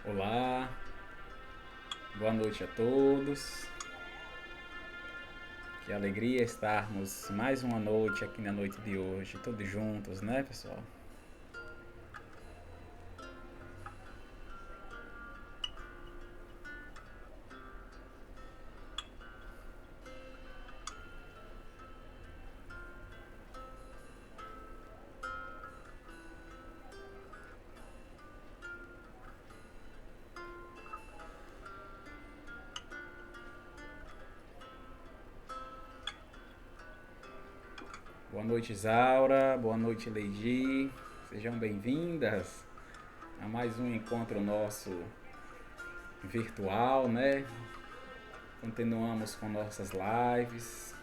Olá, boa noite a todos. Que alegria estarmos mais uma noite aqui na noite de hoje, todos juntos, né, pessoal? Boa noite, Isaura. Boa noite, Leidi. Sejam bem-vindas a mais um encontro nosso virtual, né? Continuamos com nossas lives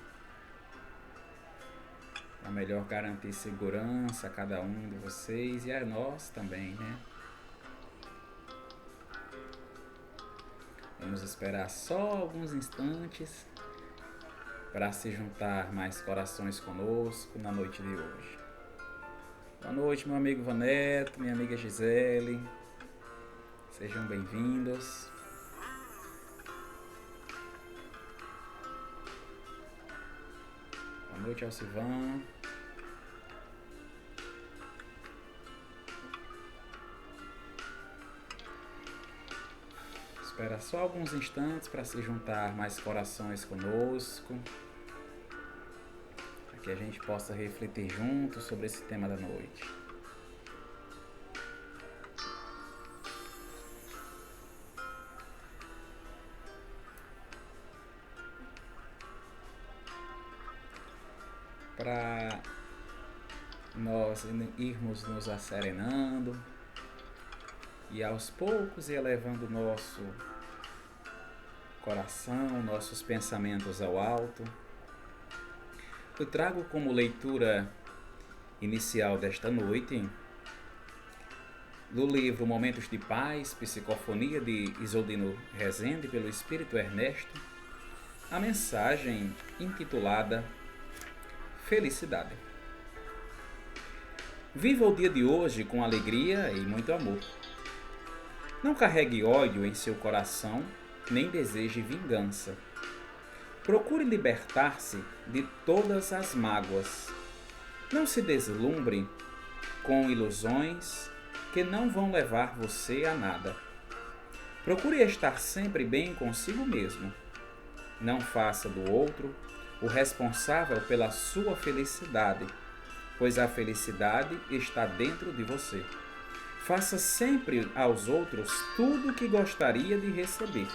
para melhor garantir segurança a cada um de vocês e a nós também, né? Vamos esperar só alguns instantes para se juntar mais corações conosco na noite de hoje. Boa noite, meu amigo Vaneto, minha amiga Gisele. Sejam bem-vindos. Boa noite, Alcivan. Espera só alguns instantes para se juntar mais corações conosco, para que a gente possa refletir juntos sobre esse tema da noite. Para nós irmos nos acerenando e aos poucos elevando nosso coração, nossos pensamentos ao alto, eu trago como leitura inicial desta noite, do livro Momentos de Paz, Psicofonia de Isoldino Rezende, pelo Espírito Ernesto, a mensagem intitulada Felicidade. Viva o dia de hoje com alegria e muito amor. Não carregue ódio em seu coração, nem deseje vingança. Procure libertar-se de todas as mágoas. Não se deslumbre com ilusões que não vão levar você a nada. Procure estar sempre bem consigo mesmo. Não faça do outro o responsável pela sua felicidade, pois a felicidade está dentro de você. Faça sempre aos outros tudo o que gostaria de receber.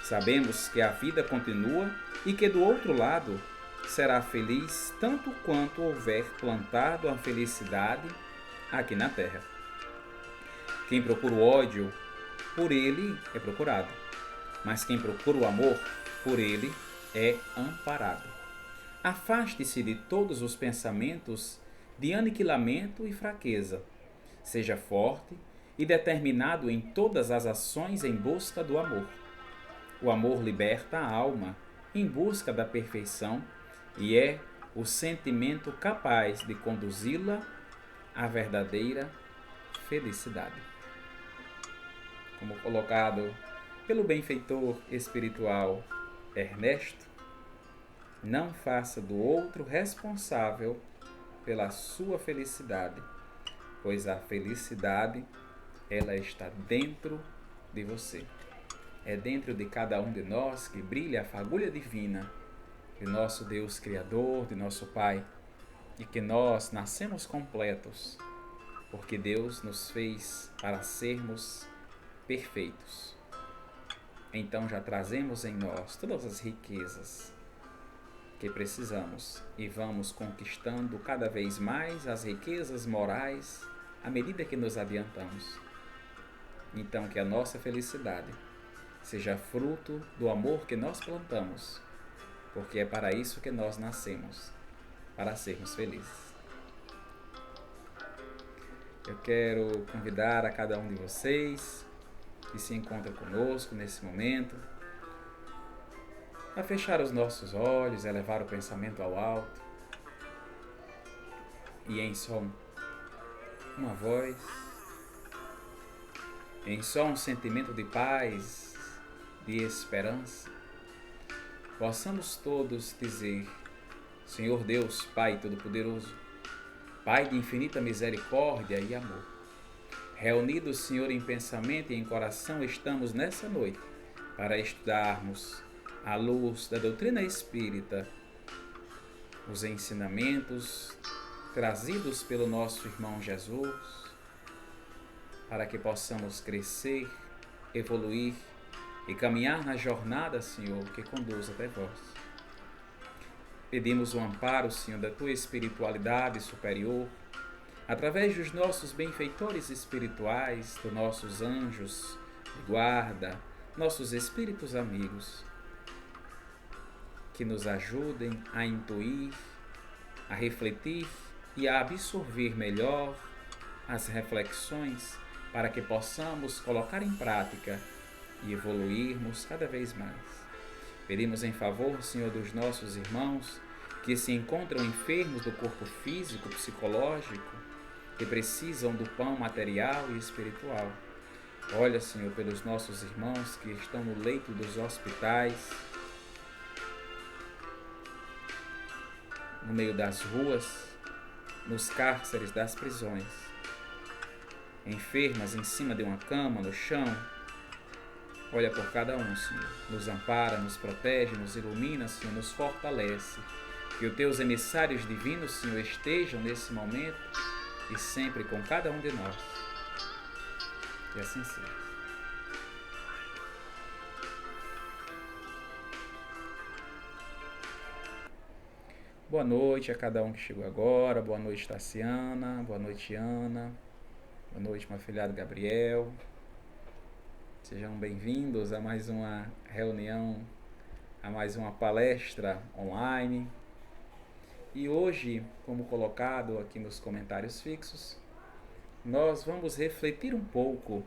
Sabemos que a vida continua e que do outro lado será feliz tanto quanto houver plantado a felicidade aqui na terra. Quem procura o ódio, por ele é procurado, mas quem procura o amor, por ele é amparado. Afaste-se de todos os pensamentos de aniquilamento e fraqueza. Seja forte e determinado em todas as ações em busca do amor. O amor liberta a alma em busca da perfeição e é o sentimento capaz de conduzi-la à verdadeira felicidade. Como colocado pelo benfeitor espiritual Ernesto, não faça do outro responsável pela sua felicidade, pois a felicidade, ela está dentro de você. É dentro de cada um de nós que brilha a fagulha divina de nosso Deus Criador, de nosso Pai, e que nós nascemos completos, porque Deus nos fez para sermos perfeitos. Então já trazemos em nós todas as riquezas que precisamos e vamos conquistando cada vez mais as riquezas morais à medida que nos adiantamos. Então que a nossa felicidade seja fruto do amor que nós plantamos, porque é para isso que nós nascemos, para sermos felizes. Eu quero convidar a cada um de vocês que se encontra conosco nesse momento a fechar os nossos olhos, elevar o pensamento ao alto e em som, uma voz, em só um sentimento de paz, de esperança, possamos todos dizer: Senhor Deus, Pai Todo-Poderoso, Pai de infinita misericórdia e amor, reunidos, Senhor, em pensamento e em coração, estamos nessa noite para estudarmos, à luz da doutrina espírita, os ensinamentos trazidos pelo nosso irmão Jesus, para que possamos crescer, evoluir e caminhar na jornada, Senhor, que conduz até vós. Pedimos o amparo, Senhor, da Tua espiritualidade superior, através dos nossos benfeitores espirituais, dos nossos anjos de guarda, nossos espíritos amigos, que nos ajudem a intuir, a refletir e a absorver melhor as reflexões para que possamos colocar em prática e evoluirmos cada vez mais. Pedimos em favor, Senhor, dos nossos irmãos que se encontram enfermos do corpo físico, psicológico, que precisam do pão material e espiritual. Olha, Senhor, pelos nossos irmãos que estão no leito dos hospitais, no meio das ruas, nos cárceres das prisões, enfermas em cima de uma cama, no chão. Olha por cada um, Senhor. Nos ampara, nos protege, nos ilumina, Senhor, nos fortalece. Que os teus emissários divinos, Senhor, estejam nesse momento e sempre com cada um de nós. Que assim seja. Boa noite a cada um que chegou agora. Boa noite, Tassiana. Boa noite, Ana. Boa noite, meu afilhado Gabriel. Sejam bem-vindos a mais uma reunião, a mais uma palestra online. E hoje, como colocado aqui nos comentários fixos, nós vamos refletir um pouco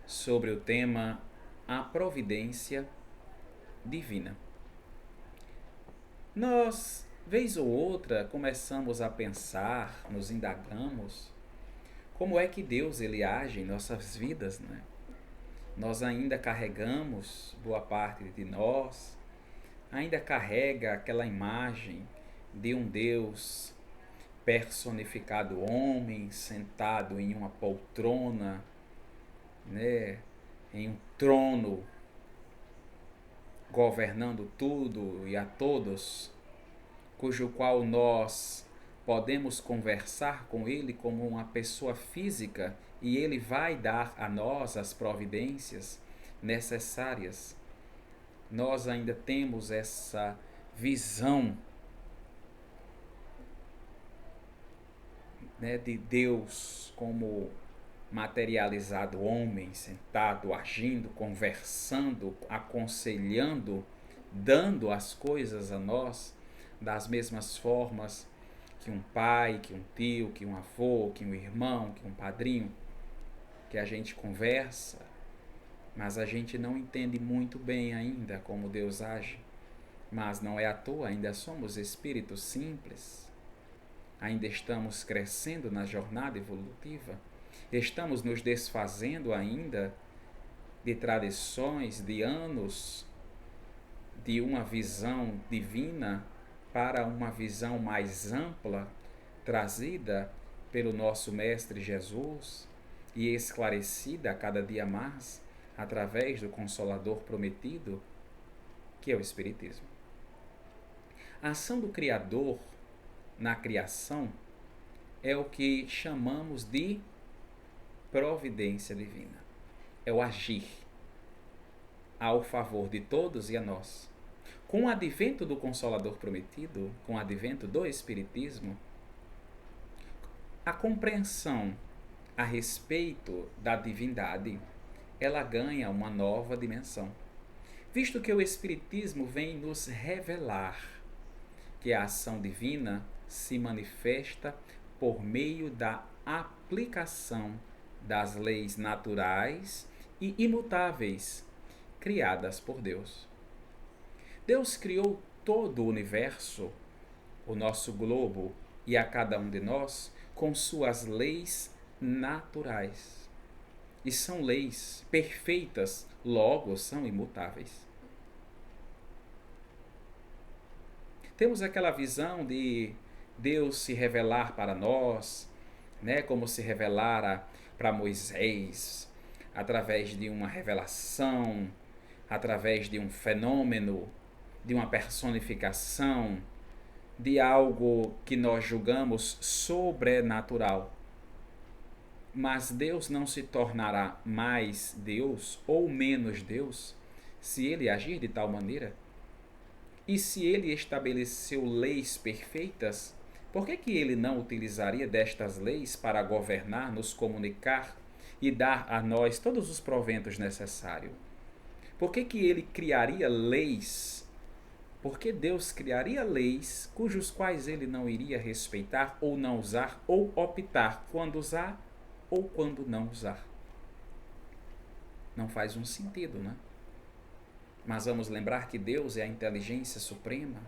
sobre o tema A Providência Divina. Nós, vez ou outra, começamos a pensar, nos indagamos, como é que Deus ele age em nossas vidas, né? Nós ainda carregamos, boa parte de nós, ainda carrega aquela imagem de um Deus personificado homem, sentado em uma poltrona, né, em um trono, governando tudo e a todos, cujo qual nós podemos conversar com ele como uma pessoa física e ele vai dar a nós as providências necessárias. Nós ainda temos essa visão, né, de Deus como materializado homem, sentado, agindo, conversando, aconselhando, dando as coisas a nós das mesmas formas que um pai, que um tio, que um avô, que um irmão, que um padrinho, que a gente conversa, mas a gente não entende muito bem ainda como Deus age. Mas não é à toa, ainda somos espíritos simples, ainda estamos crescendo na jornada evolutiva, estamos nos desfazendo ainda de tradições, de anos, de uma visão divina para uma visão mais ampla, trazida pelo nosso Mestre Jesus e esclarecida a cada dia mais através do Consolador prometido, que é o Espiritismo. A ação do Criador na criação é o que chamamos de providência divina. É o agir ao favor de todos e a nós. Com o advento do Consolador prometido, com o advento do Espiritismo, a compreensão a respeito da divindade, ela ganha uma nova dimensão, visto que o Espiritismo vem nos revelar que a ação divina se manifesta por meio da aplicação das leis naturais e imutáveis criadas por Deus. Deus criou todo o universo, o nosso globo e a cada um de nós com suas leis naturais. e são leis perfeitas, logo são imutáveis. Temos aquela visão de Deus se revelar para nós, né, como se revelara para Moisés, através de uma revelação, através de um fenômeno, de uma personificação, de algo que nós julgamos sobrenatural. Mas Deus não se tornará mais Deus ou menos Deus se ele agir de tal maneira? E se ele estabeleceu leis perfeitas, por que ele não utilizaria destas leis para governar, nos comunicar e dar a nós todos os proventos necessários? Por que ele criaria leis? Por que Deus criaria leis cujos quais ele não iria respeitar ou não usar, ou optar quando usar ou quando não usar? Não faz um sentido, né? Mas vamos lembrar que Deus é a inteligência suprema,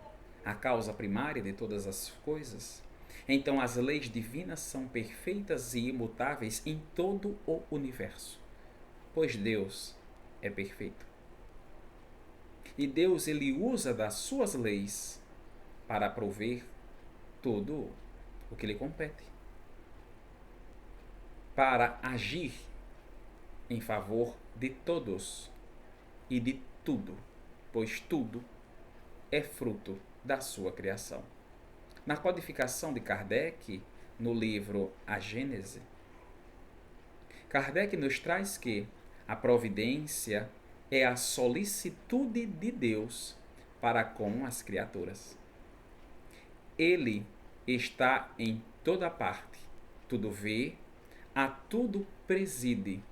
a causa primária de todas as coisas. Então as leis divinas são perfeitas e imutáveis em todo o universo, pois Deus é perfeito. E Deus ele usa das suas leis para prover tudo o que lhe compete, para agir em favor de todos e de tudo, pois tudo é fruto da sua criação. Na codificação de Kardec, no livro A Gênese, Kardec nos traz que a providência é a solicitude de Deus para com as criaturas. Ele está em toda parte, tudo vê, a tudo preside,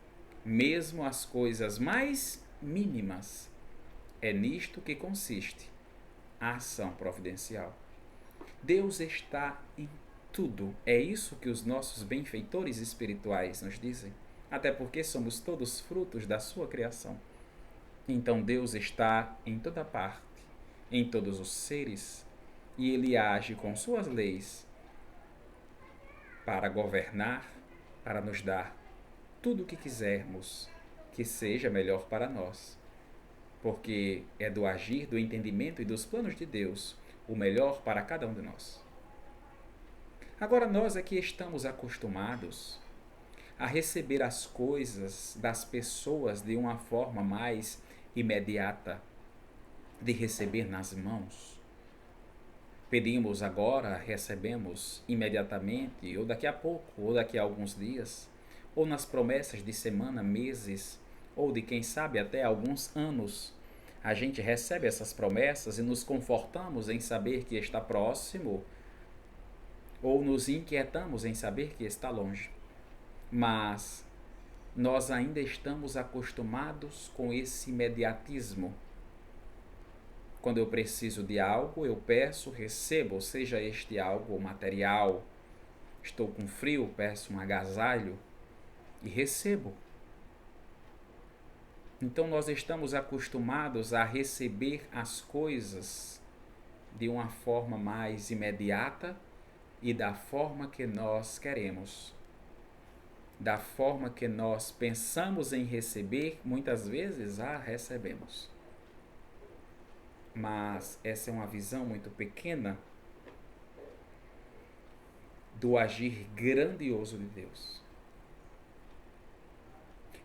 mesmo as coisas mais mínimas. É nisto que consiste a ação providencial. Deus está em tudo. É isso que os nossos benfeitores espirituais nos dizem. Até porque somos todos frutos da sua criação. Então Deus está em toda parte, em todos os seres, e Ele age com suas leis para governar, para nos dar tudo o que quisermos que seja melhor para nós. Porque é do agir, do entendimento e dos planos de Deus o melhor para cada um de nós. Agora nós aqui estamos acostumados a receber as coisas das pessoas de uma forma mais imediata, de receber nas mãos. Pedimos agora, recebemos imediatamente, ou daqui a pouco, ou daqui a alguns dias, ou nas promessas de semana, meses, ou de quem sabe até alguns anos. A gente recebe essas promessas e nos confortamos em saber que está próximo, ou nos inquietamos em saber que está longe. Mas nós ainda estamos acostumados com esse imediatismo. Quando eu preciso de algo, eu peço, recebo, seja este algo material. Estou com frio, peço um agasalho e recebo. Então nós estamos acostumados a receber as coisas de uma forma mais imediata e da forma que nós queremos. Da forma que nós pensamos em receber, muitas vezes a recebemos. Mas essa é uma visão muito pequena do agir grandioso de Deus.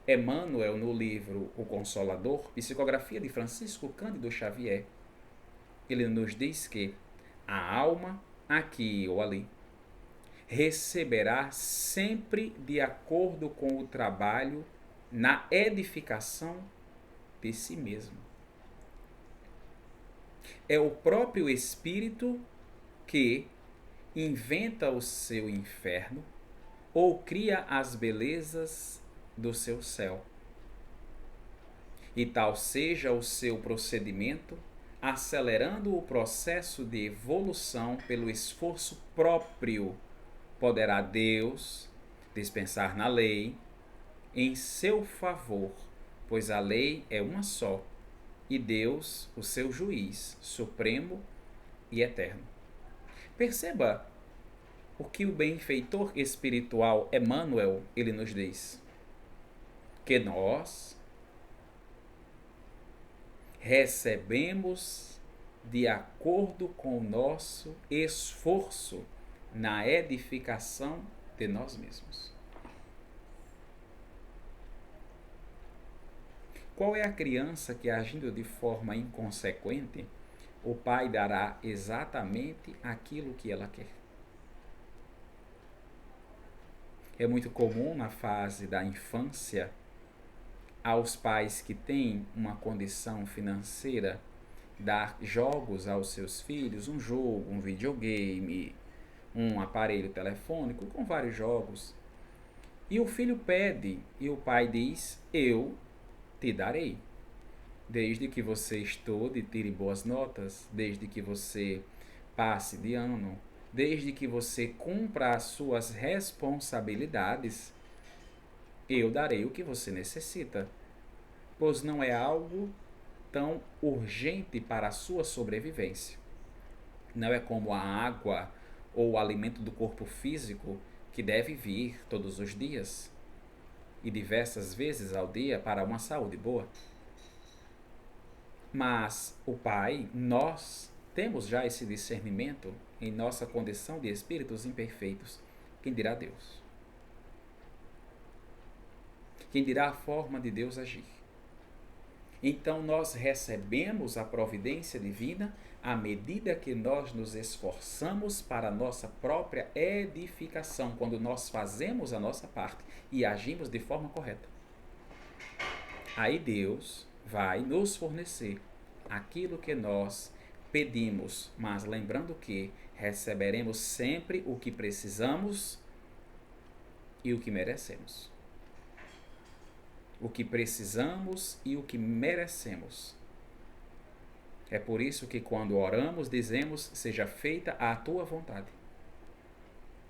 Emmanuel, no livro O Consolador, psicografia de Francisco Cândido Xavier, ele nos diz que a alma, aqui ou ali, receberá sempre de acordo com o trabalho na edificação de si mesmo. É o próprio espírito que inventa o seu inferno ou cria as belezas do seu céu. E tal seja o seu procedimento, acelerando o processo de evolução pelo esforço próprio, poderá Deus dispensar na lei em seu favor, pois a lei é uma só, e Deus, o seu juiz supremo e eterno. Perceba o que o benfeitor espiritual Emmanuel ele nos diz. que nós recebemos de acordo com o nosso esforço na edificação de nós mesmos. Qual é a criança que, agindo de forma inconsequente, o pai dará exatamente aquilo que ela quer? É muito comum na fase da infância aos pais que têm uma condição financeira dar jogos aos seus filhos, um jogo, um videogame, um aparelho telefônico com vários jogos. E o filho pede e o pai diz: eu te darei, desde que você estude e tire boas notas, desde que você passe de ano, desde que você cumpra as suas responsabilidades, eu darei o que você necessita, pois não é algo tão urgente para a sua sobrevivência. Não é como a água ou o alimento do corpo físico que deve vir todos os dias e diversas vezes ao dia para uma saúde boa. Mas o Pai, nós temos já esse discernimento em nossa condição de espíritos imperfeitos. Quem dirá Deus? Quem dirá a forma de Deus agir? Então nós recebemos a providência divina à medida que nós nos esforçamos para a nossa própria edificação, quando nós fazemos a nossa parte e agimos de forma correta. Aí Deus vai nos fornecer aquilo que nós pedimos, mas lembrando que receberemos sempre o que precisamos e o que merecemos. O que precisamos e o que merecemos. É por isso que quando oramos dizemos: seja feita a tua vontade,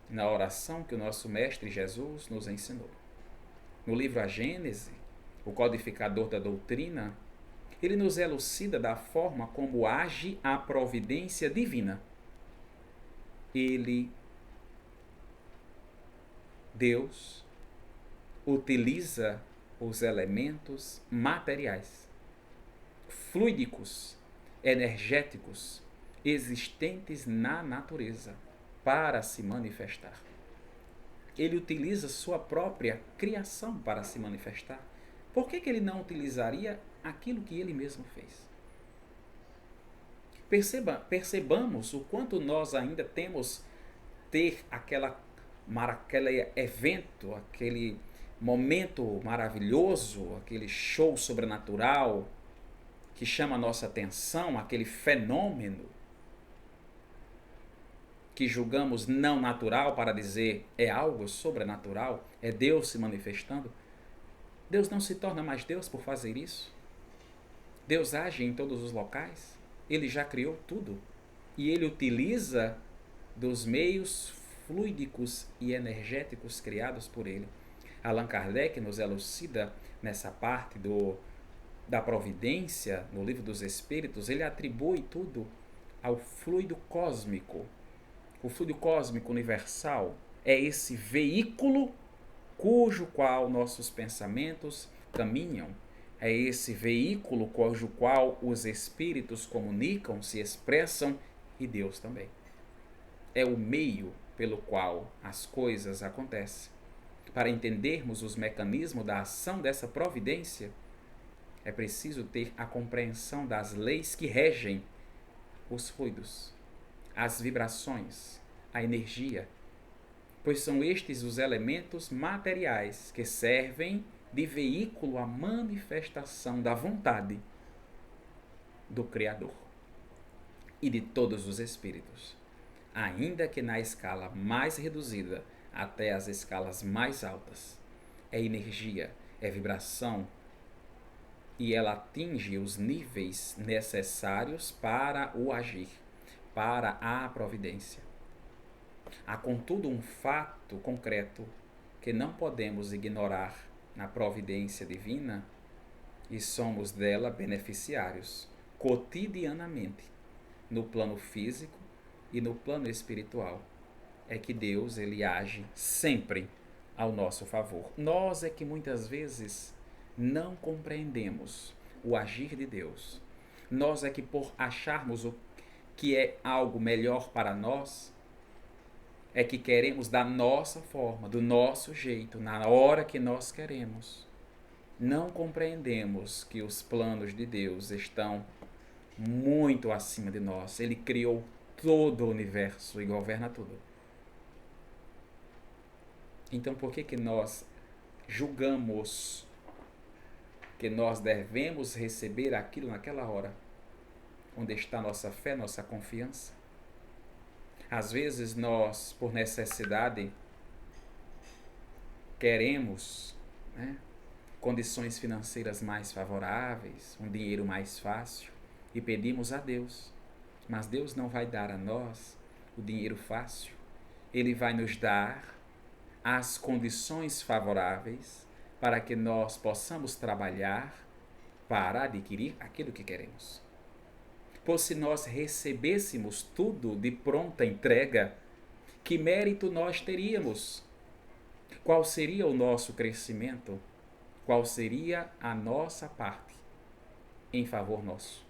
na oração que o nosso Mestre Jesus nos ensinou. No livro A Gênese, o codificador da doutrina, ele nos elucida da forma como age a providência divina. Deus, utiliza os elementos materiais, fluídicos, energéticos, existentes na natureza para se manifestar. Ele utiliza sua própria criação para se manifestar. Por que ele não utilizaria aquilo que ele mesmo fez? Percebamos o quanto nós ainda temos aquele evento, aquele momento maravilhoso, aquele show sobrenatural que chama a nossa atenção, aquele fenômeno que julgamos não natural para dizer é algo sobrenatural, é Deus se manifestando. Deus não se torna mais Deus por fazer isso. Deus age em todos os locais. Ele já criou tudo. E ele utiliza dos meios fluídicos e energéticos criados por ele. Allan Kardec nos elucida nessa parte da providência, no Livro dos Espíritos, ele atribui tudo ao fluido cósmico. O fluido cósmico universal é esse veículo cujo qual nossos pensamentos caminham. É esse veículo cujo qual os espíritos comunicam, se expressam, e Deus também. É o meio pelo qual as coisas acontecem. Para entendermos os mecanismos da ação dessa providência, é preciso ter a compreensão das leis que regem os fluidos, as vibrações, a energia, pois são estes os elementos materiais que servem de veículo à manifestação da vontade do Criador e de todos os espíritos, ainda que na escala mais reduzida até as escalas mais altas. É energia, é vibração, e ela atinge os níveis necessários para o agir, para a providência. Há, contudo, um fato concreto que não podemos ignorar na providência divina e somos dela beneficiários cotidianamente, no plano físico e no plano espiritual. É que Deus, ele age sempre ao nosso favor. Nós é que muitas vezes não compreendemos o agir de Deus. Nós é que por acharmos o que é algo melhor para nós, é que queremos da nossa forma, do nosso jeito, na hora que nós queremos. Não compreendemos que os planos de Deus estão muito acima de nós. Ele criou todo o universo e governa tudo. Então por que nós julgamos que nós devemos receber aquilo naquela hora? Onde está nossa fé, nossa confiança? Às vezes nós, por necessidade, queremos, condições financeiras mais favoráveis, um dinheiro mais fácil, e pedimos a Deus. Mas Deus não vai dar a nós o dinheiro fácil. Ele vai nos dar as condições favoráveis para que nós possamos trabalhar para adquirir aquilo que queremos. Pois se nós recebêssemos tudo de pronta entrega, que mérito nós teríamos? Qual seria o nosso crescimento? Qual seria a nossa parte em favor nosso?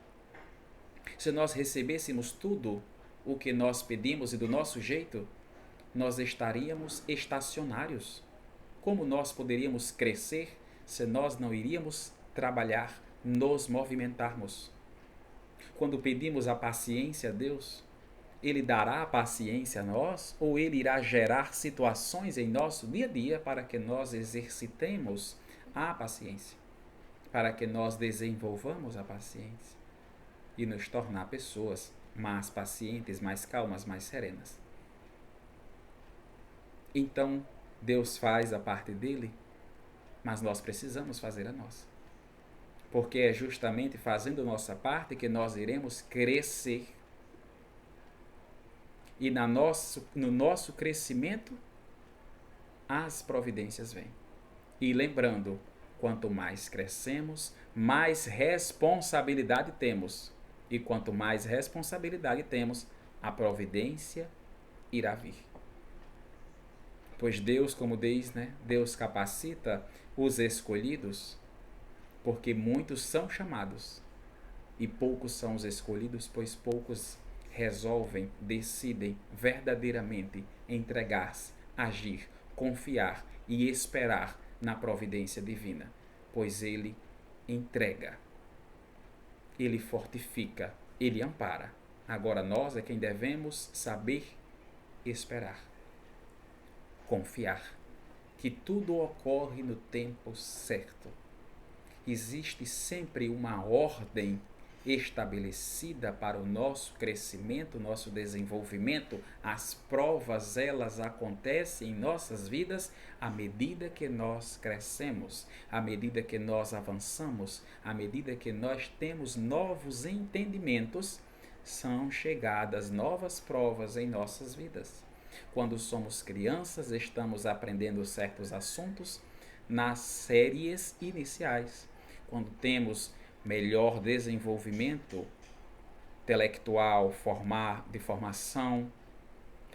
Se nós recebêssemos tudo o que nós pedimos e do nosso jeito, nós estaríamos estacionários. Como nós poderíamos crescer se nós não iríamos trabalhar, nos movimentarmos? Quando pedimos a paciência a Deus, Ele dará a paciência a nós ou Ele irá gerar situações em nosso dia a dia para que nós exercitemos a paciência, para que nós desenvolvamos a paciência e nos tornar pessoas mais pacientes, mais calmas, mais serenas. Então, Deus faz a parte dele, mas nós precisamos fazer a nossa. Porque é justamente fazendo nossa parte que nós iremos crescer. E no nosso crescimento, as providências vêm. E lembrando, quanto mais crescemos, mais responsabilidade temos. E quanto mais responsabilidade temos, a providência irá vir. Pois Deus, como diz, Deus capacita os escolhidos, porque muitos são chamados e poucos são os escolhidos, pois poucos resolvem, decidem verdadeiramente entregar-se, agir, confiar e esperar na providência divina, pois Ele entrega, Ele fortifica, Ele ampara. Agora nós é quem devemos saber esperar, confiar que tudo ocorre no tempo certo. Existe sempre uma ordem estabelecida para o nosso crescimento, nosso desenvolvimento. As provas, elas acontecem em nossas vidas à medida que nós crescemos, à medida que nós avançamos, à medida que nós temos novos entendimentos, são chegadas novas provas em nossas vidas. Quando somos crianças, estamos aprendendo certos assuntos nas séries iniciais. Quando temos melhor desenvolvimento intelectual, de formação,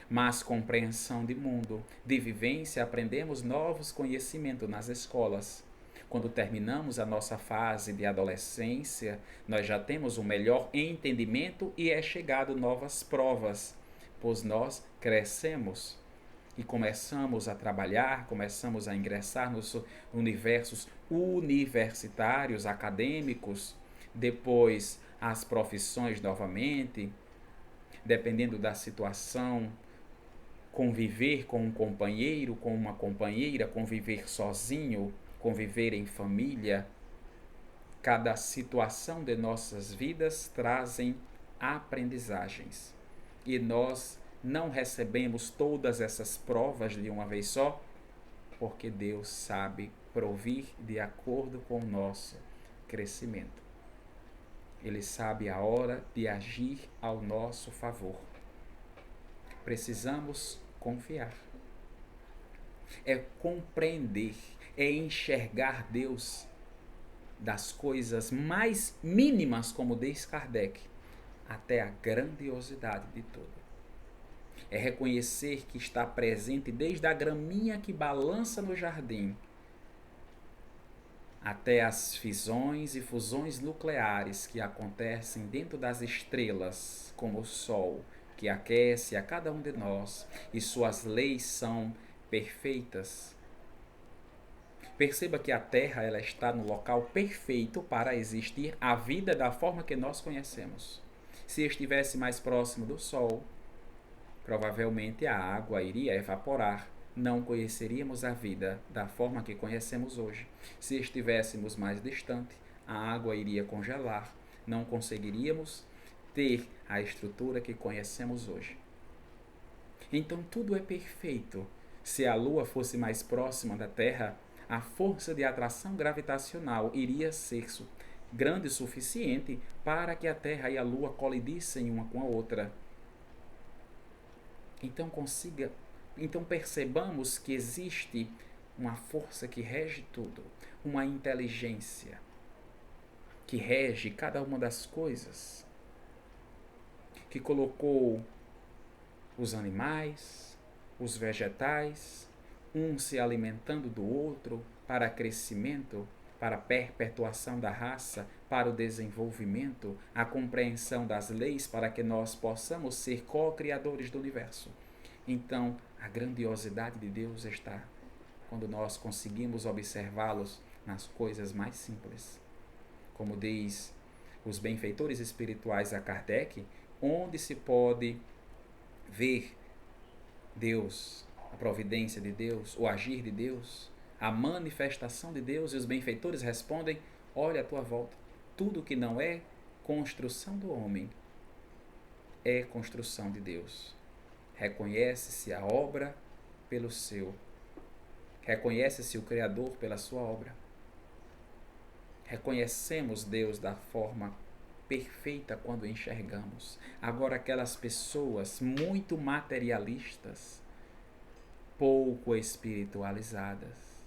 mais compreensão de mundo, de vivência, aprendemos novos conhecimentos nas escolas. Quando terminamos a nossa fase de adolescência, nós já temos um melhor entendimento e é chegado novas provas, pois nós crescemos e começamos a trabalhar, começamos a ingressar nos universos universitários, acadêmicos, depois as profissões novamente, dependendo da situação, conviver com um companheiro, com uma companheira, conviver sozinho, conviver em família. Cada situação de nossas vidas trazem aprendizagens e nós não recebemos todas essas provas de uma vez só, porque Deus sabe provir de acordo com o nosso crescimento. Ele sabe a hora de agir ao nosso favor. Precisamos confiar. É compreender, é enxergar Deus das coisas mais mínimas, como diz Kardec, até a grandiosidade de tudo. É reconhecer que está presente desde a graminha que balança no jardim até as fissões e fusões nucleares que acontecem dentro das estrelas, como o Sol, que aquece a cada um de nós, e suas leis são perfeitas. Perceba que a Terra ela está no local perfeito para existir a vida da forma que nós conhecemos. Se estivesse mais próximo do Sol, provavelmente a água iria evaporar. Não conheceríamos a vida da forma que conhecemos hoje. Se estivéssemos mais distante, a água iria congelar. Não conseguiríamos ter a estrutura que conhecemos hoje. Então tudo é perfeito. Se a Lua fosse mais próxima da Terra, a força de atração gravitacional iria ser grande o suficiente para que a Terra e a Lua colidissem uma com a outra. Então percebamos que existe uma força que rege tudo, uma inteligência que rege cada uma das coisas, que colocou os animais, os vegetais, um se alimentando do outro para crescimento, para a perpetuação da raça, para o desenvolvimento, a compreensão das leis para que nós possamos ser co-criadores do universo. Então, a grandiosidade de Deus está quando nós conseguimos observá-los nas coisas mais simples. Como diz os benfeitores espirituais a Kardec, onde se pode ver Deus, a providência de Deus, o agir de Deus, a manifestação de Deus, e os benfeitores respondem: olha à tua volta, tudo que não é construção do homem é construção de Deus. Reconhece-se a obra pelo seu, reconhece-se o Criador pela sua obra. Reconhecemos Deus da forma perfeita quando enxergamos. Agora, aquelas pessoas muito materialistas, pouco espiritualizadas,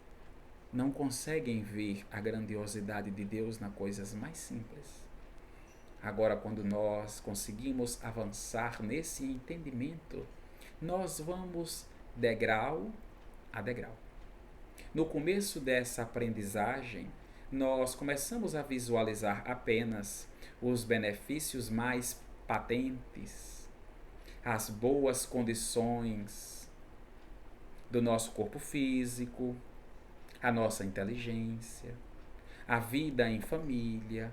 não conseguem ver a grandiosidade de Deus nas coisas mais simples. Agora, quando nós conseguimos avançar nesse entendimento, nós vamos degrau a degrau. No começo dessa aprendizagem, nós começamos a visualizar apenas os benefícios mais patentes, as boas condições do nosso corpo físico, a nossa inteligência, a vida em família,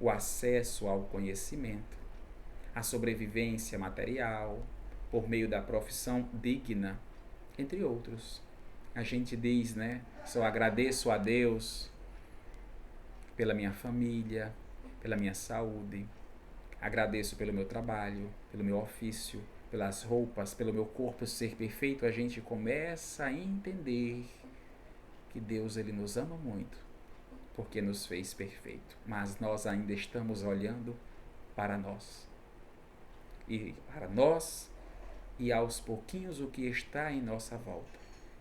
o acesso ao conhecimento, a sobrevivência material, por meio da profissão digna, entre outros. A gente diz, né? Só agradeço a Deus pela minha família, pela minha saúde, agradeço pelo meu trabalho, pelo meu ofício, pelas roupas, pelo meu corpo ser perfeito. A gente começa a entender que Deus ele nos ama muito, porque nos fez perfeito, mas nós ainda estamos olhando para nós. E aos pouquinhos o que está em nossa volta.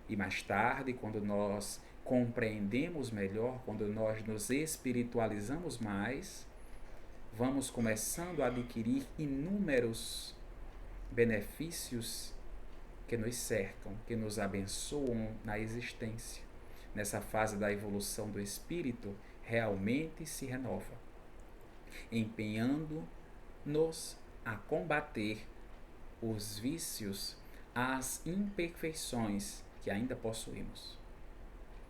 E mais tarde, quando nós compreendemos melhor, quando nós nos espiritualizamos mais, vamos começando a adquirir inúmeros benefícios que nos cercam, que nos abençoam na existência. Nessa fase da evolução do espírito, realmente se renova, empenhando-nos a combater os vícios, as imperfeições que ainda possuímos.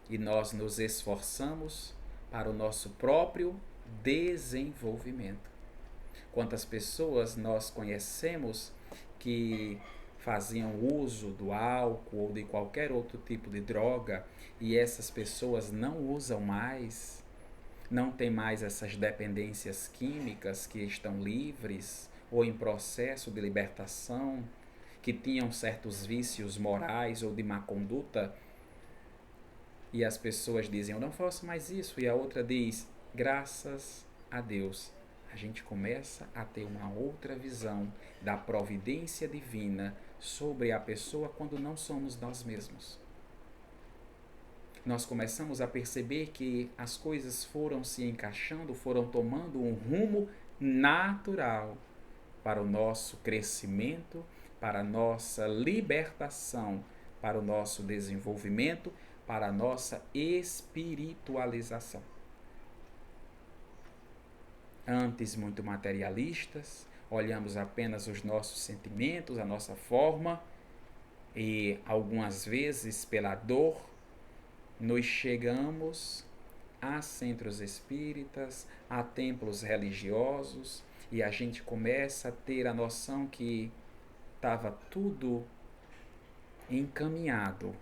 E nós nos esforçamos para o nosso próprio desenvolvimento. Quantas pessoas nós conhecemos que faziam uso do álcool ou de qualquer outro tipo de droga, e essas pessoas não usam mais, não tem mais essas dependências químicas, que estão livres ou em processo de libertação, que tinham certos vícios morais ou de má conduta, e as pessoas dizem: eu não faço mais isso, e a outra diz: graças a Deus. A gente começa a ter uma outra visão da providência divina sobre a pessoa quando não somos nós mesmos. Nós começamos a perceber que as coisas foram se encaixando, foram tomando um rumo natural para o nosso crescimento, para a nossa libertação, para o nosso desenvolvimento, para a nossa espiritualização. Antes muito materialistas, olhamos apenas os nossos sentimentos, a nossa forma, e algumas vezes pela dor nos chegamos a centros espíritas, a templos religiosos, e a gente começa a ter a noção que estava tudo encaminhado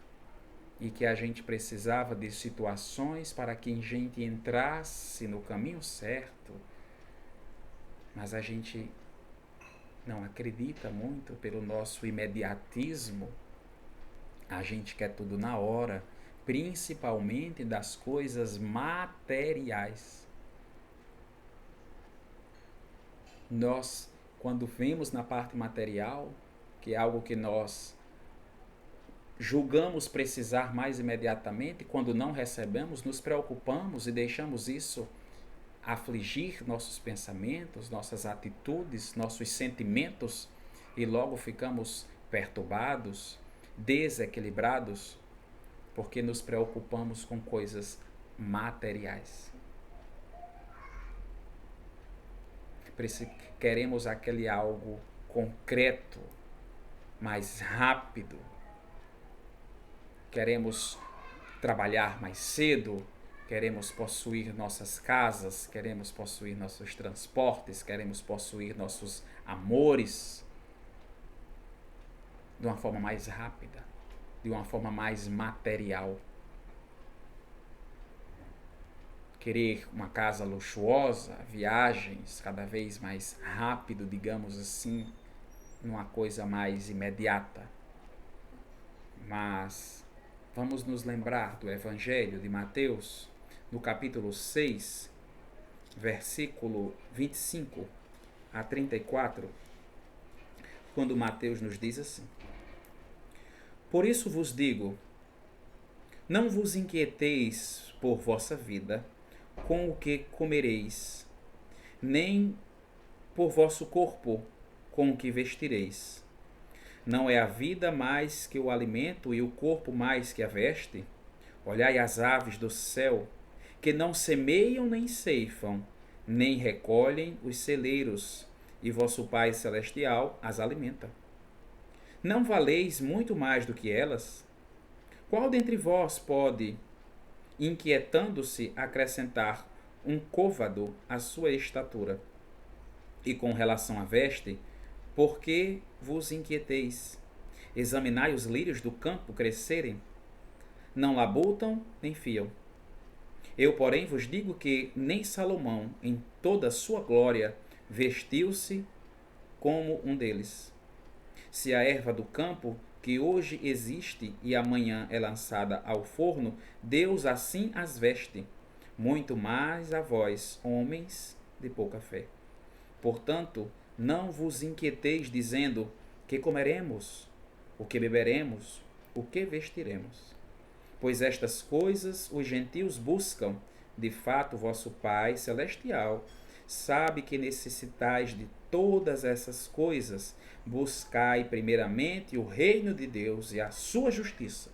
e que a gente precisava de situações para que a gente entrasse no caminho certo, mas a gente não acredita muito pelo nosso imediatismo. A gente quer tudo na hora, principalmente das coisas materiais. Nós, quando vemos na parte material, que é algo que nós julgamos precisar mais imediatamente, quando não recebemos, nos preocupamos e deixamos isso afligir nossos pensamentos, nossas atitudes, nossos sentimentos, e logo ficamos perturbados, desequilibrados, porque nos preocupamos com coisas materiais. Queremos aquele algo concreto, mais rápido. Queremos trabalhar mais cedo, queremos possuir nossas casas, queremos possuir nossos transportes, queremos possuir nossos amores de uma forma mais rápida, de uma forma mais material. Querer uma casa luxuosa, viagens cada vez mais rápido, digamos assim, numa coisa mais imediata. Mas vamos nos lembrar do Evangelho de Mateus, no capítulo 6, versículo 25 a 34, quando Mateus nos diz assim: Por isso vos digo, não vos inquieteis por vossa vida, com o que comereis, nem por vosso corpo, com o que vestireis. Não é a vida mais que o alimento e o corpo mais que a veste? Olhai as aves do céu, que não semeiam nem ceifam, nem recolhem os celeiros, e vosso Pai Celestial as alimenta. Não valeis muito mais do que elas? Qual dentre vós pode, inquietando-se, acrescentar um côvado à sua estatura? E com relação à veste, por que vos inquieteis? Examinai os lírios do campo crescerem? Não labutam nem fiam. Eu, porém, vos digo que nem Salomão, em toda a sua glória, vestiu-se como um deles. Se a erva do campo, que hoje existe e amanhã é lançada ao forno, Deus assim as veste, muito mais a vós, homens de pouca fé. Portanto, não vos inquieteis dizendo: que comeremos, o que beberemos, o que vestiremos. Pois estas coisas os gentios buscam. De fato, vosso Pai Celestial sabe que necessitais de todas essas coisas. Buscai primeiramente o reino de Deus e a sua justiça,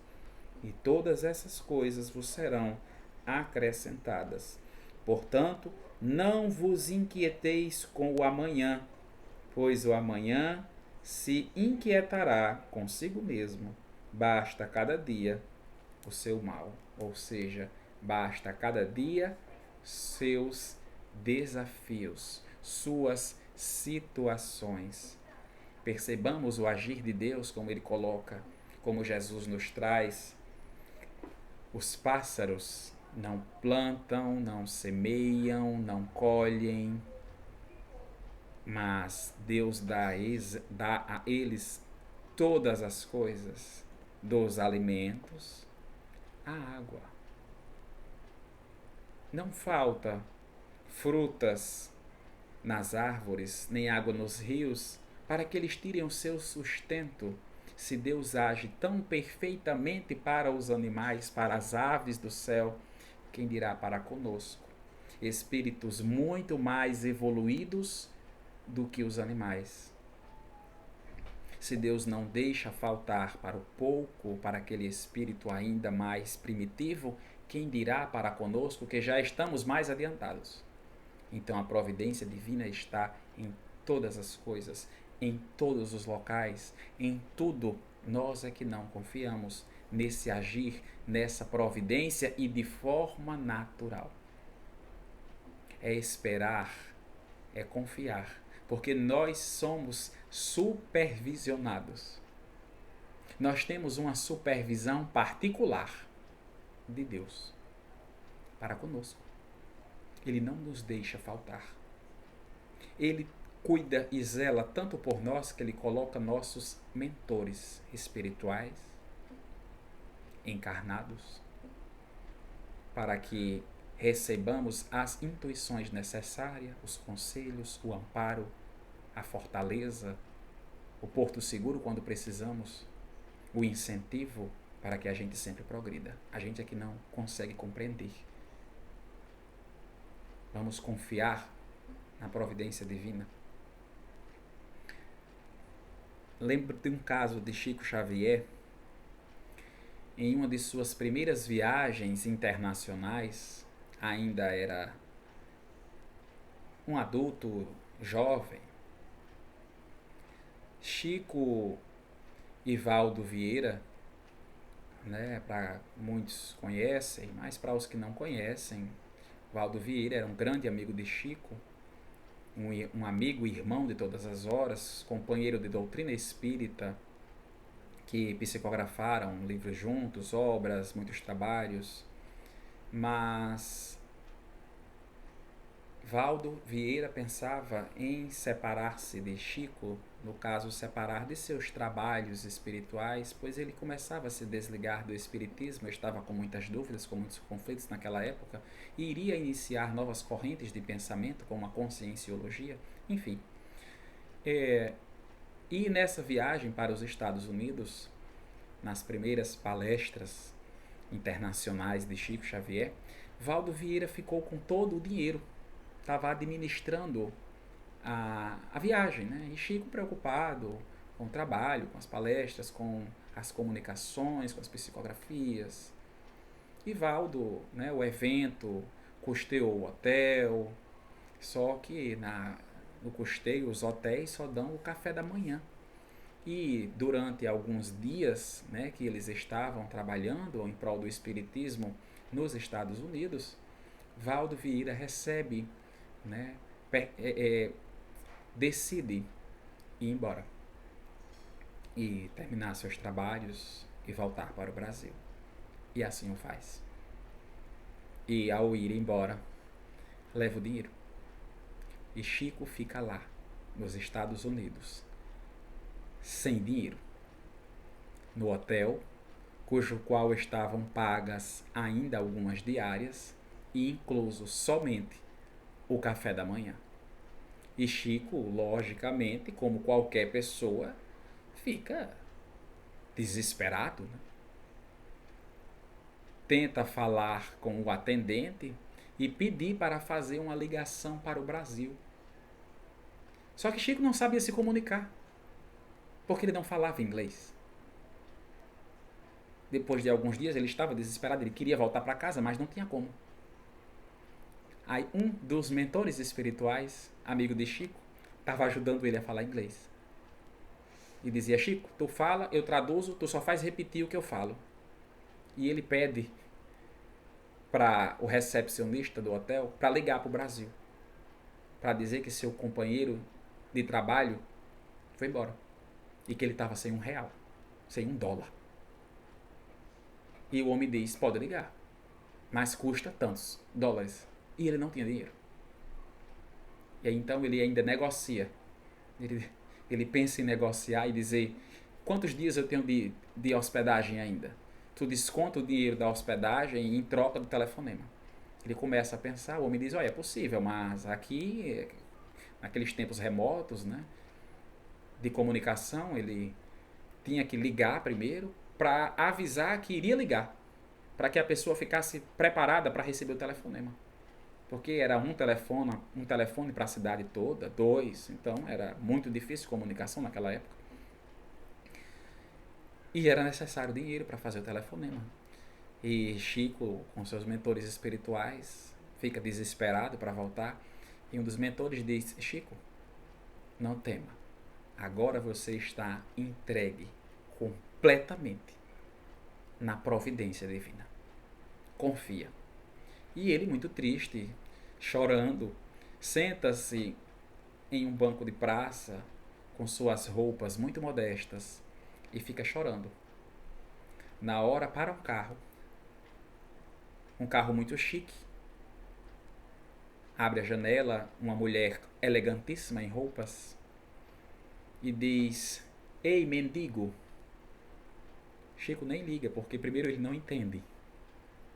e todas essas coisas vos serão acrescentadas. Portanto, não vos inquieteis com o amanhã, pois o amanhã se inquietará consigo mesmo. Basta cada dia o seu mal, ou seja, basta cada dia seus desafios, suas situações. Percebamos o agir de Deus, como Ele coloca, como Jesus nos traz. Os pássaros não plantam, não semeiam, não colhem, mas Deus dá a eles todas as coisas, dos alimentos à água. Não falta frutas nas árvores, nem água nos rios, para que eles tirem o seu sustento. Se Deus age tão perfeitamente para os animais, para as aves do céu, quem dirá para conosco? Espíritos muito mais evoluídos do que os animais. Se Deus não deixa faltar para o pouco, para aquele espírito ainda mais primitivo, quem dirá para conosco que já estamos mais adiantados? Então a providência divina está em todas as coisas, em todos os locais, em tudo. Nós é que não confiamos nesse agir, nessa providência e de forma natural. É esperar, é confiar, porque nós somos supervisionados. Nós temos uma supervisão particular de Deus para conosco. Ele não nos deixa faltar. Ele cuida e zela tanto por nós que ele coloca nossos mentores espirituais, encarnados, para que recebamos as intuições necessárias, os conselhos, o amparo, a fortaleza, o porto seguro quando precisamos, o incentivo para que a gente sempre progrida. A gente é que não consegue compreender. Vamos confiar na providência divina. Lembro de um caso de Chico Xavier, em uma de suas primeiras viagens internacionais, ainda era um adulto jovem. Chico Ivaldo Vieira, né, para muitos conhecem, mas para os que não conhecem, Valdo Vieira era um grande amigo de Chico, um amigo e irmão de todas as horas, companheiro de doutrina espírita, que psicografaram livros juntos, obras, muitos trabalhos. Mas Valdo Vieira pensava em separar-se de Chico, no caso, separar de seus trabalhos espirituais, pois ele começava a se desligar do espiritismo, estava com muitas dúvidas, com muitos conflitos naquela época, e iria iniciar novas correntes de pensamento, como a conscienciologia, enfim. E nessa viagem para os Estados Unidos, nas primeiras palestras internacionais de Chico Xavier, Valdo Vieira ficou com todo o dinheiro, estava administrando a viagem, né? E Chico preocupado com o trabalho, com as palestras, com as comunicações, com as psicografias. E Valdo, né, o evento, custeou o hotel, só que no custeio os hotéis só dão o café da manhã. E durante alguns dias, né, que eles estavam trabalhando em prol do espiritismo nos Estados Unidos, Valdo Vieira recebe, né, decide ir embora e terminar seus trabalhos e voltar para o Brasil. E assim o faz. E ao ir embora, leva o dinheiro. E Chico fica lá, nos Estados Unidos, sem dinheiro, no hotel, cujo qual estavam pagas ainda algumas diárias e incluso somente o café da manhã. E Chico, logicamente, como qualquer pessoa, fica desesperado, né? Tenta falar com o atendente e pedir para fazer uma ligação para o Brasil. Só que Chico não sabia se comunicar, porque ele não falava inglês. Depois de alguns dias ele estava desesperado, ele queria voltar para casa, mas não tinha como. Aí um dos mentores espirituais, amigo de Chico, estava ajudando ele a falar inglês. E dizia: Chico, tu fala, eu traduzo, tu só faz repetir o que eu falo. E ele pede para o recepcionista do hotel para ligar para o Brasil, para dizer que seu companheiro de trabalho foi embora e que ele estava sem R$1, sem $1. E o homem diz: pode ligar, mas custa tantos dólares. E ele não tinha dinheiro. E aí, então ele ainda negocia. Ele pensa em negociar e dizer: quantos dias eu tenho de hospedagem ainda? Tu desconta o dinheiro da hospedagem em troca do telefonema. Ele começa a pensar, o homem diz: olha, é possível, mas aqui, naqueles tempos remotos, né, de comunicação, ele tinha que ligar primeiro para avisar que iria ligar, para que a pessoa ficasse preparada para receber o telefonema. Porque era um telefone para a cidade toda, 2, então era muito difícil comunicação naquela época. E era necessário dinheiro para fazer o telefonema. E Chico, com seus mentores espirituais, fica desesperado para voltar. E um dos mentores diz: Chico, não tema. Agora você está entregue completamente na providência divina. Confia. E ele, muito triste, chorando, senta-se em um banco de praça com suas roupas muito modestas e fica chorando. Na hora, para um carro muito chique. Abre a janela uma mulher elegantíssima em roupas e diz: Ei, mendigo. Chico nem liga, porque primeiro ele não entende.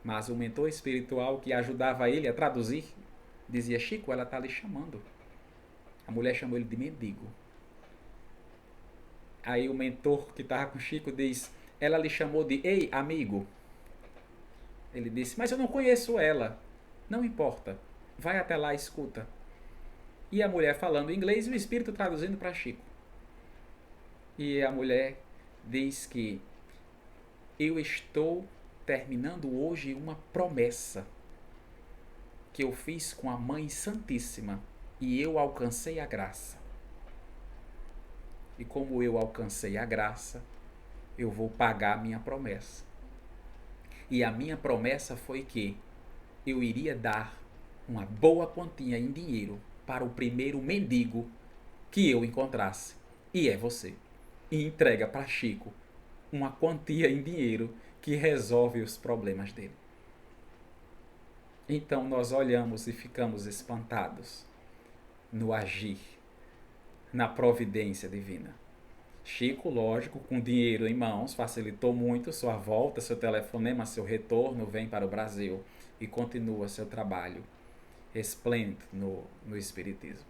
Mas o mentor espiritual que ajudava ele a traduzir dizia: Chico, ela está lhe chamando. A mulher chamou ele de mendigo. Aí o mentor que estava com Chico diz: ela lhe chamou de ei, amigo. Ele disse: mas eu não conheço ela. Não importa. Vai até lá e escuta. E a mulher falando inglês e o espírito traduzindo para Chico. E a mulher diz que eu estou terminando hoje uma promessa que eu fiz com a Mãe Santíssima e eu alcancei a graça. E como eu alcancei a graça, eu vou pagar a minha promessa. E a minha promessa foi que eu iria dar uma boa quantia em dinheiro para o primeiro mendigo que eu encontrasse. E é você. E entrega para Chico uma quantia em dinheiro que resolve os problemas dele. Então nós olhamos e ficamos espantados no agir, na providência divina. Chico, lógico, com dinheiro em mãos, facilitou muito sua volta, seu telefonema, seu retorno, vem para o Brasil e continua seu trabalho esplêndido no Espiritismo.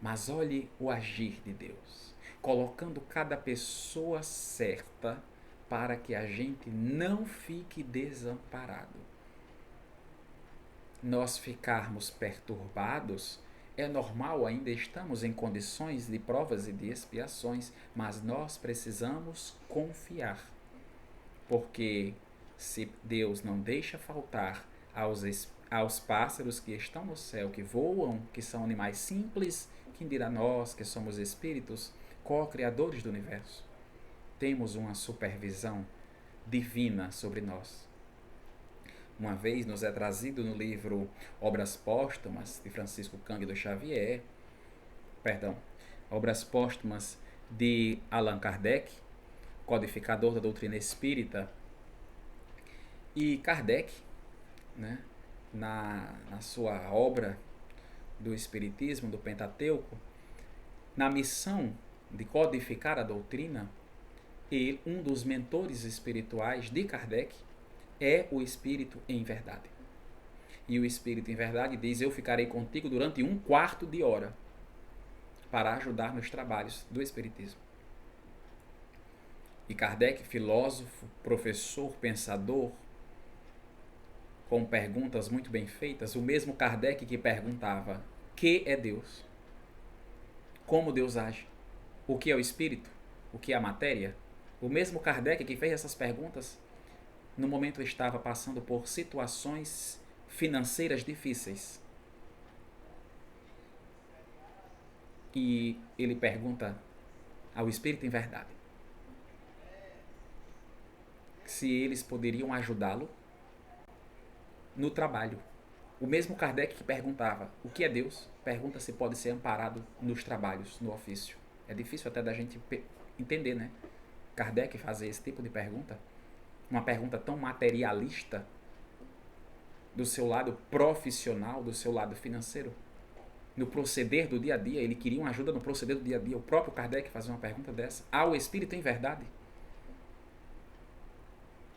Mas olhe o agir de Deus, colocando cada pessoa certa para que a gente não fique desamparado. Nós ficarmos perturbados é normal, ainda estamos em condições de provas e de expiações, mas nós precisamos confiar. Porque se Deus não deixa faltar aos pássaros que estão no céu, que voam, que são animais simples, quem dirá nós, que somos espíritos, co-criadores do universo? Temos uma supervisão divina sobre nós. Uma vez nos é trazido no livro Obras Póstumas, de Francisco Cândido Xavier, Obras Póstumas de Allan Kardec, codificador da doutrina espírita, e Kardec, né, na sua obra do Espiritismo, do Pentateuco, na missão de codificar a doutrina, e um dos mentores espirituais de Kardec é o Espírito em Verdade. E o Espírito em Verdade diz: eu ficarei contigo durante 1/4 de hora para ajudar nos trabalhos do Espiritismo. E Kardec, filósofo, professor, pensador, com perguntas muito bem feitas, o mesmo Kardec que perguntava: que é Deus? Como Deus age? O que é o Espírito? O que é a matéria? O mesmo Kardec que fez essas perguntas, no momento estava passando por situações financeiras difíceis. E ele pergunta ao Espírito em Verdade se eles poderiam ajudá-lo no trabalho. O mesmo Kardec que perguntava o que é Deus, pergunta se pode ser amparado nos trabalhos, no ofício. É difícil até da gente entender, né? Kardec fazer esse tipo de pergunta, uma pergunta tão materialista do seu lado profissional, do seu lado financeiro, no proceder do dia a dia. Ele queria uma ajuda no proceder do dia a dia. O próprio Kardec fazia uma pergunta dessa ao Espírito em Verdade.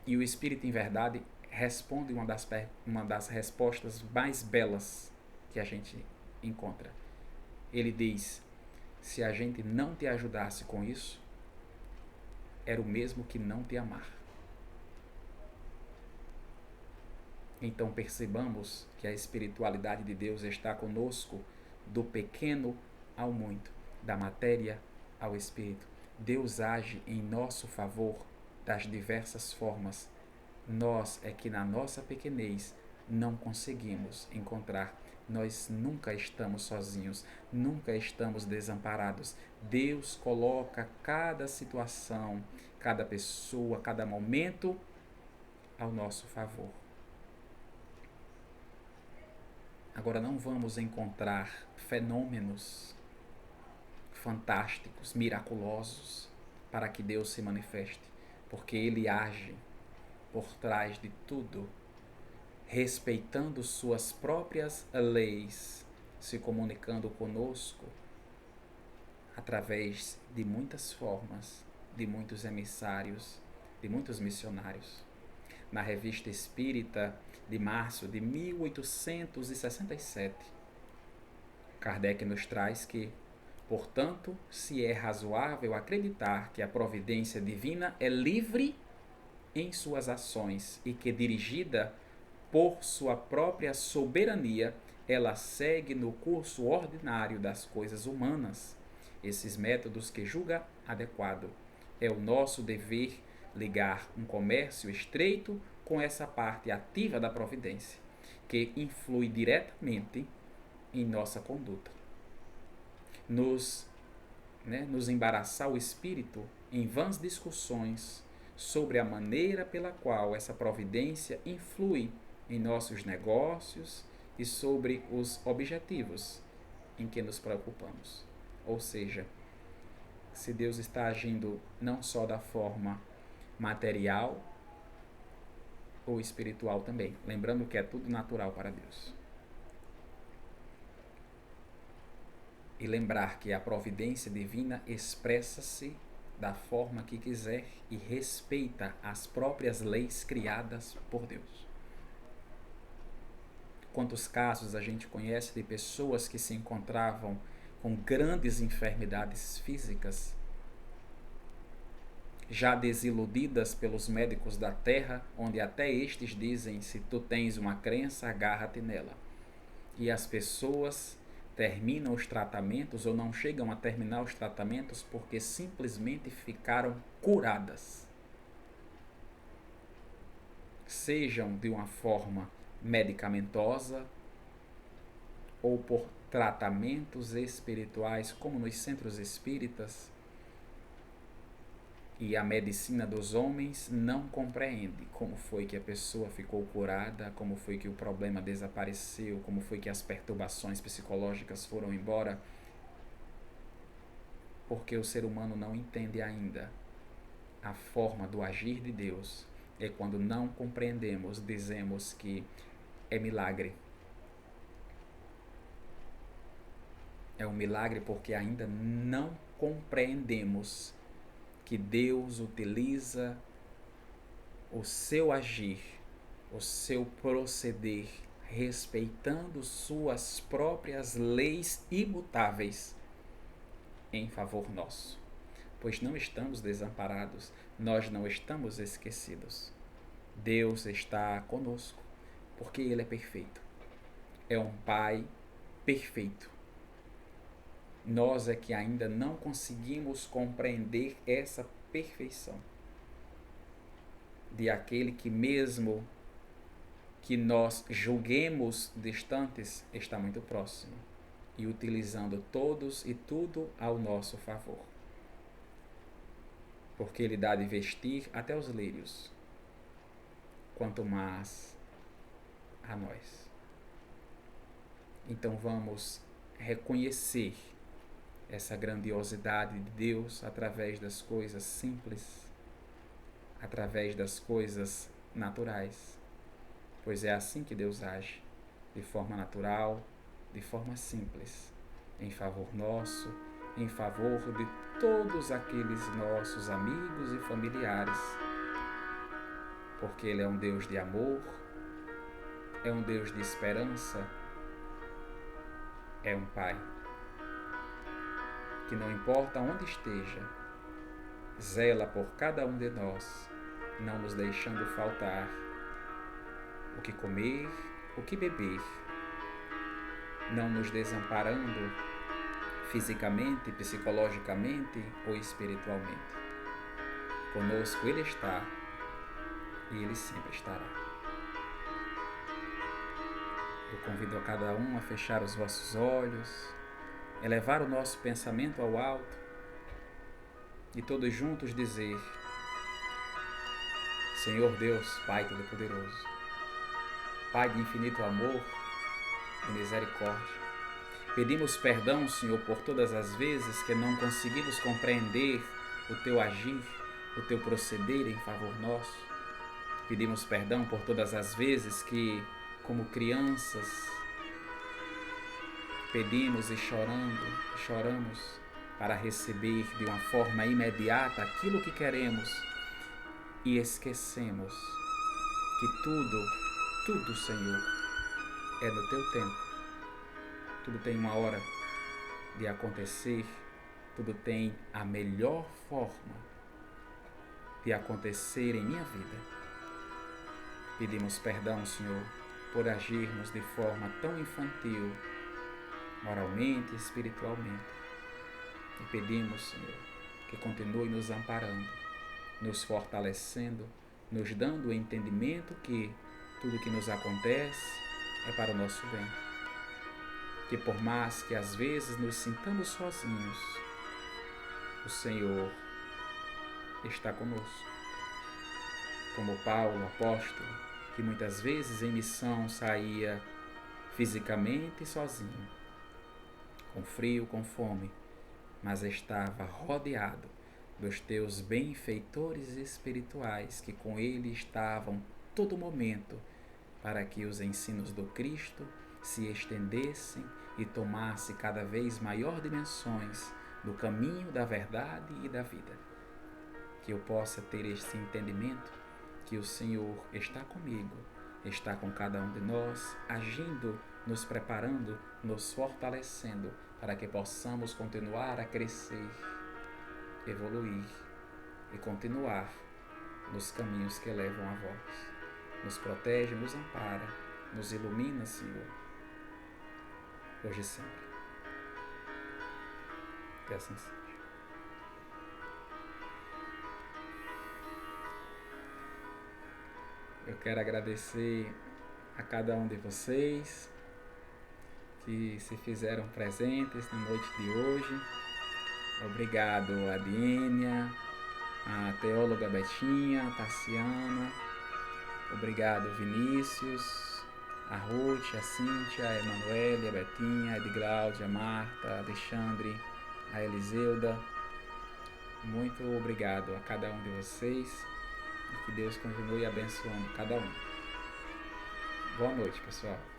E o Espírito em Verdade responde uma das respostas mais belas que a gente encontra. Ele diz: se a gente não te ajudasse com isso, era o mesmo que não te amar. Então percebamos que a espiritualidade de Deus está conosco do pequeno ao muito, da matéria ao espírito. Deus age em nosso favor das diversas formas, nós é que na nossa pequenez não conseguimos encontrar. Nós nunca estamos sozinhos, nunca estamos desamparados. Deus coloca cada situação, cada pessoa, cada momento ao nosso favor. Agora não vamos encontrar fenômenos fantásticos, miraculosos, para que Deus se manifeste, porque Ele age por trás de tudo, respeitando suas próprias leis, se comunicando conosco através de muitas formas, de muitos emissários, de muitos missionários. Na Revista Espírita de março de 1867, Kardec nos traz que, portanto, se é razoável acreditar que a providência divina é livre em suas ações e que, dirigida por sua própria soberania, ela segue no curso ordinário das coisas humanas esses métodos que julga adequado, é o nosso dever ligar um comércio estreito com essa parte ativa da providência, que influi diretamente em nossa conduta. Nos embaraçar o espírito em vãs discussões sobre a maneira pela qual essa providência influi em nossos negócios e sobre os objetivos em que nos preocupamos. Ou seja, se Deus está agindo não só da forma material ou espiritual também, lembrando que é tudo natural para Deus. E lembrar que a providência divina expressa-se da forma que quiser e respeita as próprias leis criadas por Deus. Quantos casos a gente conhece de pessoas que se encontravam com grandes enfermidades físicas, já desiludidas pelos médicos da terra, onde até estes dizem: se tu tens uma crença, agarra-te nela. E as pessoas terminam os tratamentos ou não chegam a terminar os tratamentos porque simplesmente ficaram curadas. Sejam de uma forma medicamentosa ou por tratamentos espirituais, como nos centros espíritas, e a medicina dos homens não compreende como foi que a pessoa ficou curada, como foi que o problema desapareceu, como foi que as perturbações psicológicas foram embora, porque o ser humano não entende ainda a forma do agir de Deus. É quando não compreendemos, dizemos que é milagre. É um milagre porque ainda não compreendemos que Deus utiliza o seu agir, o seu proceder, respeitando suas próprias leis imutáveis em favor nosso. Pois não estamos desamparados, nós não estamos esquecidos. Deus está conosco, porque Ele é perfeito. É um Pai perfeito. Nós é que ainda não conseguimos compreender essa perfeição de aquele que, mesmo que nós julguemos distantes, está muito próximo e utilizando todos e tudo ao nosso favor. Porque Ele dá de vestir até os lírios, quanto mais a nós. Então vamos reconhecer essa grandiosidade de Deus através das coisas simples, através das coisas naturais, pois é assim que Deus age, de forma natural, de forma simples, em favor nosso, em favor de todos aqueles nossos amigos e familiares, porque Ele é um Deus de amor, é um Deus de esperança, é um Pai que, não importa onde esteja, zela por cada um de nós, não nos deixando faltar o que comer, o que beber, não nos desamparando fisicamente, psicologicamente ou espiritualmente. Conosco Ele está e Ele sempre estará. Eu convido a cada um a fechar os vossos olhos, elevar o nosso pensamento ao alto e todos juntos dizer: Senhor Deus, Pai Todo-Poderoso, Pai de infinito amor e misericórdia, pedimos perdão, Senhor, por todas as vezes que não conseguimos compreender o Teu agir, o Teu proceder em favor nosso. Pedimos perdão por todas as vezes que, como crianças, pedimos e choramos para receber de uma forma imediata aquilo que queremos e esquecemos que tudo, Senhor, é no Teu tempo. Tudo tem uma hora de acontecer, tudo tem a melhor forma de acontecer em minha vida. Pedimos perdão, Senhor, por agirmos de forma tão infantil, moralmente e espiritualmente. E pedimos, Senhor, que continue nos amparando, nos fortalecendo, nos dando o entendimento que tudo que nos acontece é para o nosso bem. Que por mais que às vezes nos sintamos sozinhos, o Senhor está conosco. Como Paulo, apóstolo, que muitas vezes em missão saía fisicamente sozinho, com frio, com fome, mas estava rodeado dos teus benfeitores espirituais que com ele estavam todo momento para que os ensinos do Cristo se estendessem e tomasse cada vez maior dimensões do caminho da verdade e da vida. Que eu possa ter este entendimento que o Senhor está comigo, está com cada um de nós, agindo, nos preparando, nos fortalecendo, para que possamos continuar a crescer, evoluir e continuar nos caminhos que levam a vós. Nos protege, nos ampara, nos ilumina, Senhor, hoje e sempre. Que assim seja. Eu quero agradecer a cada um de vocês que se fizeram presentes na noite de hoje. Obrigado a Diênia, a teóloga Betinha, a Tassiana. Obrigado Vinícius, a Ruth, a Cíntia, a Emanuele, a Betinha, a Edgláudia, a Marta, a Alexandre, a Eliseuda. Muito obrigado a cada um de vocês. E que Deus continue abençoando cada um. Boa noite, pessoal.